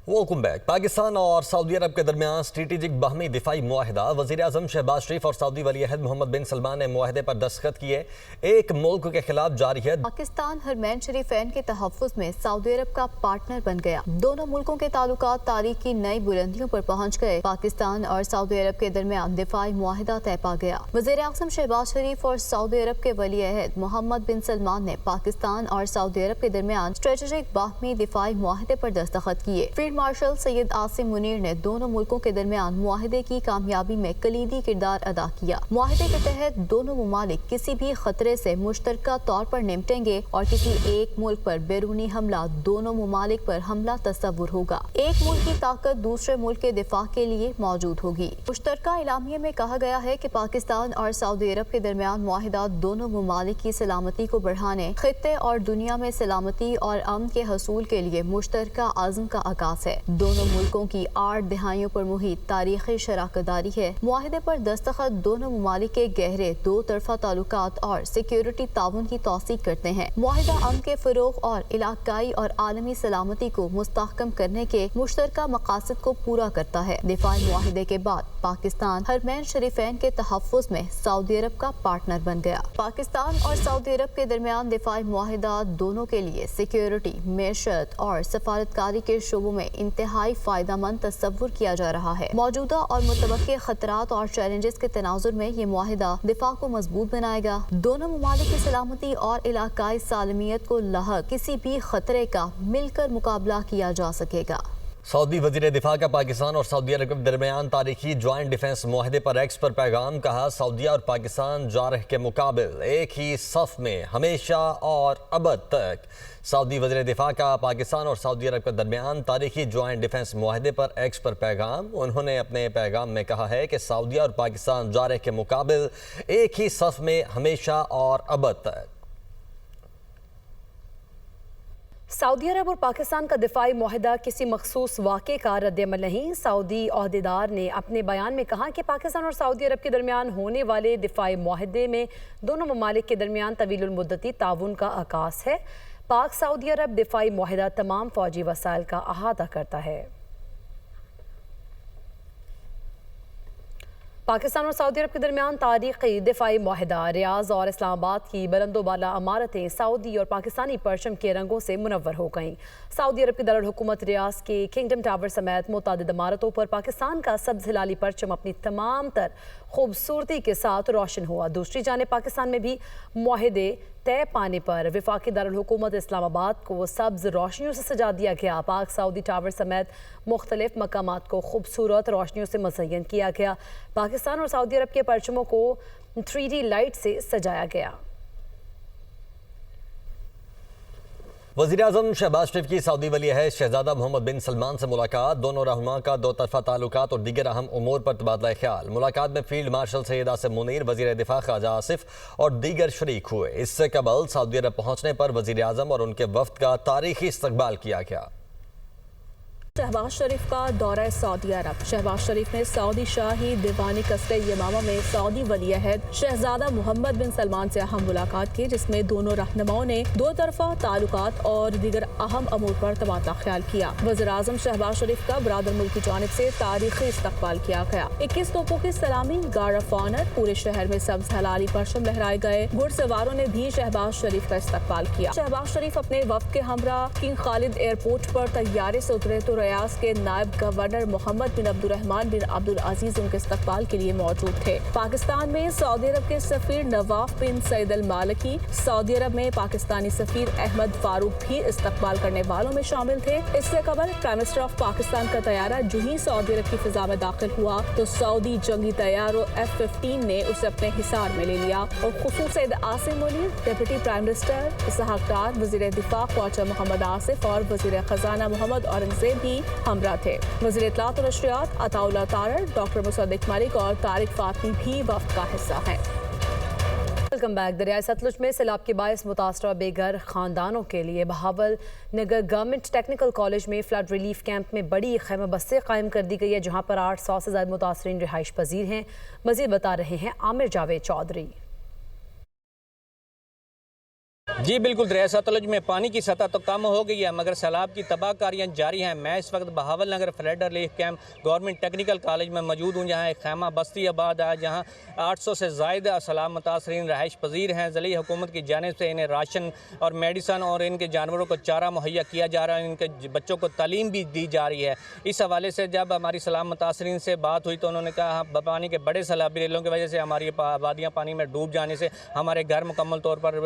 Welcome back. Pakistan और Saudi अरब के दरमियान स्ट्रेटेजिक बाहमी दिफाई मुआहिदा। वज़ीर आज़म शहबाज शरीफ और सऊदी वली अहद मोहम्मद बिन सलमान ने मुआहिदे पर दस्तखत किए। एक मुल्क के खिलाफ जारी है। पाकिस्तान हरमैन शरीफैन के तहफ़्फ़ुज़ में सऊदी अरब का पार्टनर बन गया। दोनों मुल्कों के ताल्लुकात तारीख की नई बुलंदियों पर पहुँच गए। पाकिस्तान और सऊदी अरब के दरमियान दिफाई मुआहिदा तय पा गया। वज़ीर आज़म शहबाज शरीफ और सऊदी अरब के वली अहद मोहम्मद बिन सलमान ने पाकिस्तान और सऊदी अरब के दरमियान स्ट्रेटेजिक बाहमी दिफाई मुआहिदे पर दस्तखत किए। फील्ड मार्शल सैयद आसिम मुनीर ने दोनों मुल्कों के दरमियान मुआहिदे की कामयाबी में कलीदी किरदार अदा किया। मुआहिदे के तहत दोनों मुमालिक किसी भी खतरे से मुश्तरका तौर पर निपटेंगे और किसी एक मुल्क पर बैरूनी हमला दोनों मुमालिक पर हमला तस्वुर होगा। एक मुल्क की ताकत दूसरे मुल्क के दिफा के लिए मौजूद होगी। मुश्तरका इलामिये में कहा गया है कि पाकिस्तान और सऊदी अरब के दरमियान मुआहिदा दोनों मुमालिक की सलामती को बढ़ाने, खित्ते और दुनिया में सलामती और अमन के हसूल के लिए मुश्तरका आज़म का आगाज है। दोनों मुल्कों की 8 दिहाइयों पर मुहित तारीखी शराकतदारी है। मुआहिदे पर दस्तखत दोनों मुमालिक के गहरे दो तरफा ताल्लुकात और सिक्योरिटी ताउन की तौसीक करते हैं। मुआहिदा अमन के फरोग और इलाकाई और आलमी सलामती को मुस्तहकम करने के मुश्तरका मकासद को पूरा करता है। दिफाई मुआहिदे के बाद पाकिस्तान हरमैन शरीफैन के तहफ़्फ़ुज़ में सऊदी अरब का पार्टनर बन गया। पाकिस्तान और सऊदी अरब के दरमियान दिफाई मुआहिदा दोनों के लिए सिक्योरिटी, मेशत और सफारतकारी के शोबों में इंतहाई फायदेमंद तस्वुर किया जा रहा है। मौजूदा और मुतवक्के खतरात और चैलेंजेस के तनाजुर में ये मुआहिदा दिफा को मजबूत बनाएगा। दोनों मुमालिक की सलामती और इलाकाई सालमियत को लाहक किसी भी खतरे का मिलकर मुकाबला किया जा सकेगा। सऊदी वज़ीर दिफा का पाकिस्तान और सऊदी अरब के दरमियान तारीखी ज्वाइंट डिफेंस मुआहिदे पर एक्स पर पैगाम। कहा, सऊदीया और पाकिस्तान जारह के मुकाबिल एक ही सफ में हमेशा और अबद तक। सऊदी वज़ीर दिफा का पाकिस्तान और सऊदी अरब के दरमियान तारीखी ज्वाइंट डिफेंस मुआहिदे पर एक्स पर पैगाम। उन्होंने अपने पैगाम में कहा है कि सऊदीया और पाकिस्तान जारह के मुकाबिल एक ही सफ में हमेशा और अबद तक। सऊदी अरब और पाकिस्तान का दिफाई मुआहिदा किसी मखसूस वाक़े का रद्द-ए-अमल नहीं। सऊदी ओहदेदार ने अपने बयान में कहा कि पाकिस्तान और सऊदी अरब के दरमियान होने वाले दिफाई मुआहिदे में दोनों ममालिक के दरमियान तवीलुल मुद्दती ताउन का आगाज़ है। पाक सऊदी अरब दिफाई मुआहिदा तमाम फ़ौजी वसाइल का अहाता करता है। पाकिस्तान और सऊदी अरब के दरमियान तारीख़ी दिफाई मुआहिदा रियाज़ और इस्लामाबाद की बुलंदोबाला इमारतें सऊदी और पाकिस्तानी परचम के रंगों से मुनव्वर हो गईं। सऊदी अरब की दारुल हुकूमत रियाज़ के किंगडम टावर समेत मुतअद्दिद इमारतों पर पाकिस्तान का सब्ज़ हिलाली परचम अपनी तमाम तर खूबसूरती के साथ रोशन हुआ। दूसरी जानिब पाकिस्तान में भी मुआहिदे तय पाने पर वफाकी दारुल हुकूमत इस्लामाबाद को सब्ज़ रोशनियों से सजा दिया गया। पाक सऊदी टावर समेत मुख्तलिफ मकामात को खूबसूरत रोशनियों से मुज़य्यन किया गया। पाकिस्तान और सऊदी अरब के परचमों को 3D लाइट से सजाया गया। वज़ीर आज़म शहबाज शरीफ की सऊदी वली अहद शहजादा मोहम्मद बिन सलमान से मुलाकात। दोनों रहनुमा का दो तरफा ताल्लुकात और दीगर अहम उमूर पर तबादला ख्याल। मुलाकात में फील्ड मार्शल सैयद आसिम मुनीर, वज़ीर दिफा ख्वाजा आसिफ और दीगर शरीक हुए। इससे कबल सऊदी अरब पहुँचने पर वज़ीर आज़म और उनके वफ़द का तारीखी इस्तकबाल किया गया। शहबाज शरीफ का दौरा सऊदी अरब। शहबाज शरीफ ने सऊदी शाही दीवानी कसरे यमामा में सऊदी वली अहद शहजादा मोहम्मद बिन सलमान से अहम मुलाकात की, जिसमें दोनों रहनुमाओं ने दो तरफा ताल्लुकात और दीगर अहम अमूर पर तबादला ख्याल किया। वज़ीर आज़म शहबाज शरीफ का बरादर मुल्क की जानिब से तारीखी इस्तकबाल किया गया। 21 तोपों की सलामी, गार्ड ऑफ ऑनर, पूरे शहर में सब्ज़ हलाली परचम लहराए गए। घुड़सवारों ने भी शहबाज शरीफ का इस्तकबाल किया। शहबाज शरीफ अपने वफ़द के हमरा किंग खालिद एयरपोर्ट पर तैयारे से उतरे तो रियाज़ के नायब गवर्नर मोहम्मद बिन अब्दुर्रहमान बिन अब्दुल अजीज उनके इस्तकबाल के लिए मौजूद थे। पाकिस्तान में सऊदी अरब के सफीर नवाफ बिन सईद अल मालिकी, सऊदी अरब में पाकिस्तानी सफीर अहमद फारूक भी इस्तकबाल करने वालों में शामिल थे। इससे कबल प्राइम मिनिस्टर ऑफ पाकिस्तान का तैयारा जो ही सऊदी अरब की फिजा में दाखिल हुआ तो सऊदी जंगी तैयारों F-15 ने उसे अपने हिसार में ले लिया और खुसूस Syed Asim Munir, deputy prime minister Ishaq Dar, वज़ीर दिफा ख्वाजा मोहम्मद आसिफ और वज़ीर खजाना मोहम्मद औरंगज़ेब भी हमरा थे। वज़ीर इत्तलात और नशरियात अताउल्लाह तारर, डॉक्टर मुसद्दिक मलिक और तारिक फातमी भी वफ़द का हिस्सा हैं। Welcome back. दरियाए सतलुज में सैलाब के बायस मुतासरा बेघर खानदानों के लिए बहावल नगर गवर्नमेंट टेक्निकल कॉलेज में फ्लड रिलीफ कैंप में बड़ी खैमा बस्ती कायम कर दी गई है, जहाँ पर 800 से ज़्यादा मुतासरीन रिहाइश पजीर हैं। मज़ीद बता रहे हैं आमिर जावेद चौधरी। جی بالکل، دریائے ستلج میں پانی کی سطح تو کم ہو گئی ہے مگر سیلاب کی تباہ کاریاں جاری ہیں۔ میں اس وقت Bahawal Nagar flat relief camp government technical college میں موجود ہوں، جہاں ایک خیمہ بستی آباد ہے، جہاں 800 سے زائد سیلاب متاثرین رہائش پذیر ہیں۔ ضلعی حکومت کی جانب سے انہیں راشن اور میڈیسن اور ان کے جانوروں کو چارہ مہیا کیا جا رہا ہے، ان کے بچوں کو تعلیم بھی دی جا رہی ہے۔ اس حوالے سے جب ہماری سیلاب متاثرین سے بات ہوئی تو انہوں نے کہا پانی کے بڑے سیلابی ریلوں کی وجہ سے ہماری آبادیاں پانی میں ڈوب جانے سے ہمارے گھر مکمل طور پر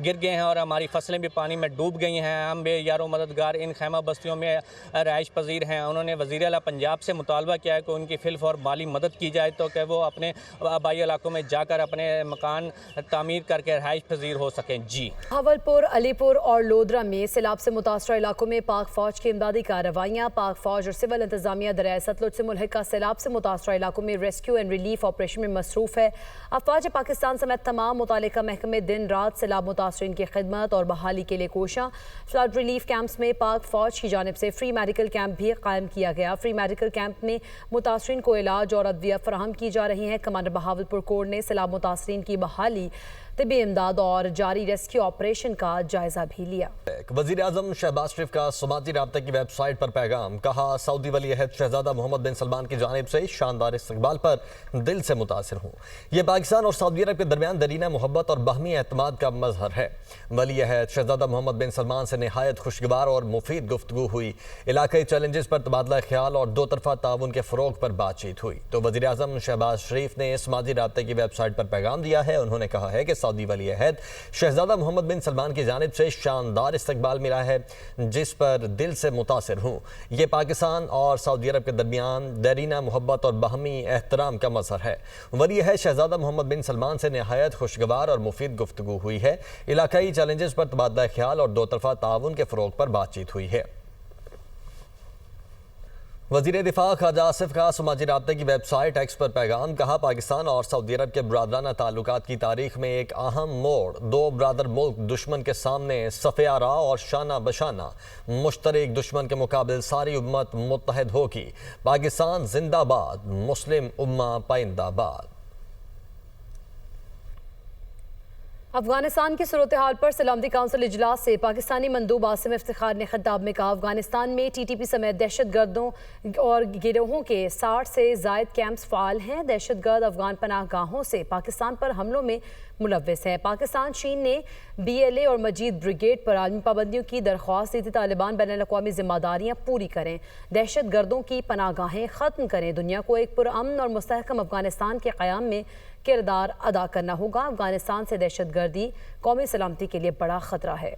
گر گئے ہیں اور ہماری فصلیں بھی پانی میں ڈوب گئی ہیں۔ ہم بے یار و مددگار ان خیمہ بستیوں میں رہائش پذیر ہیں۔ انہوں نے وزیر اعلیٰ پنجاب سے مطالبہ کیا ہے کہ ان کی فی الفور مالی مدد کی جائے تو کہ وہ اپنے آبائی علاقوں میں جا کر اپنے مکان تعمیر کر کے رہائش پذیر ہو سکیں۔ جی بھاولپور، علی پور اور لودرا میں سیلاب سے متاثرہ علاقوں میں پاک فوج کی امدادی کارروائیاں۔ پاک فوج اور سول انتظامیہ دریائے ستلج سے ملحقہ سیلاب سے متاثرہ علاقوں میں ریسکیو اینڈ ریلیف آپریشن میں مصروف ہے۔ افواج پاکستان سمیت تمام متعلقہ محکمے دن رات سیلاب متاثرین کی خدمت اور بحالی کے لیے کوشاں۔ فلڈ ریلیف کیمپس میں پاک فوج کی جانب سے فری میڈیکل کیمپ بھی قائم کیا گیا۔ فری میڈیکل کیمپ میں متاثرین کو علاج اور ادویہ فراہم کی جا رہی ہیں۔ کمانڈر بہاولپور کور نے سیلاب متاثرین کی بحالی، طبی امداد اور جاری ریسکیو آپریشن کا جائزہ بھی لیا۔ وزیر اعظم شہباز شریف کا سماجی رابطہ کی ویب سائٹ پر پیغام، کہا سعودی ولی عہد شہزادہ محمد بن سلمان کی جانب سے شاندار استقبال پر دل سے متاثر ہوں۔ یہ پاکستان اور سعودی عرب کے درمیان درینہ محبت اور باہمی اعتماد کا مظہر ہے۔ ولی عہد شہزادہ محمد بن سلمان سے نہایت خوشگوار اور مفید گفتگو ہوئی۔ علاقائی چیلنجز پر تبادلہ خیال اور دو طرفہ تعاون کے فروغ پر بات چیت ہوئی۔ تو وزیر اعظم شہباز شریف نے سماجی رابطے کی ویب سائٹ پر پیغام دیا ہے۔ انہوں نے کہا ہے کہ سعودی ولی عہد شہزادہ محمد بن سلمان کی جانب سے شاندار استقبال ملا ہے جس پر دل سے متاثر ہوں۔ یہ پاکستان اور سعودی عرب کے درمیان دیرینہ محبت اور باہمی احترام کا مظہر ہے۔ ولی عہد شہزادہ محمد بن سلمان سے نہایت خوشگوار اور مفید گفتگو ہوئی ہے۔ علاقائی چیلنجز پر تبادلہ خیال اور دو طرفہ تعاون کے فروغ پر بات چیت ہوئی ہے۔ وزیر دفاع خواجہ آصف کا سماجی رابطے کی ویب سائٹ ایکس پر پیغام، کہا پاکستان اور سعودی عرب کے برادرانہ تعلقات کی تاریخ میں ایک اہم موڑ، دو برادر ملک دشمن کے سامنے صف آراء اور شانہ بشانہ مشترک دشمن کے مقابل ساری امت متحد ہوگی۔ پاکستان زندہ باد، مسلم امہ پائندہ باد۔ افغانستان کی صورتحال پر سلامتی کونسل اجلاس سے پاکستانی مندوب عاصم افتخار نے خطاب میں کہا افغانستان میں ٹی ٹی پی سمیت دہشت گردوں اور گروہوں کے 60 سے زائد کیمپس فعال ہیں۔ دہشت گرد افغان پناہ گاہوں سے پاکستان پر حملوں میں ملوث ہے۔ پاکستان چین نے بی ایل اے اور مجید بریگیڈ پر عالمی پابندیوں کی درخواست دی تھی۔ طالبان بین الاقوامی ذمہ داریاں پوری کریں، دہشت گردوں کی پناہ گاہیں ختم کریں، دنیا کو ایک پرامن اور مستحکم افغانستان کے قیام میں کردار ادا کرنا ہوگا۔ افغانستان سے دہشت گردی قومی سلامتی کے لیے بڑا خطرہ ہے۔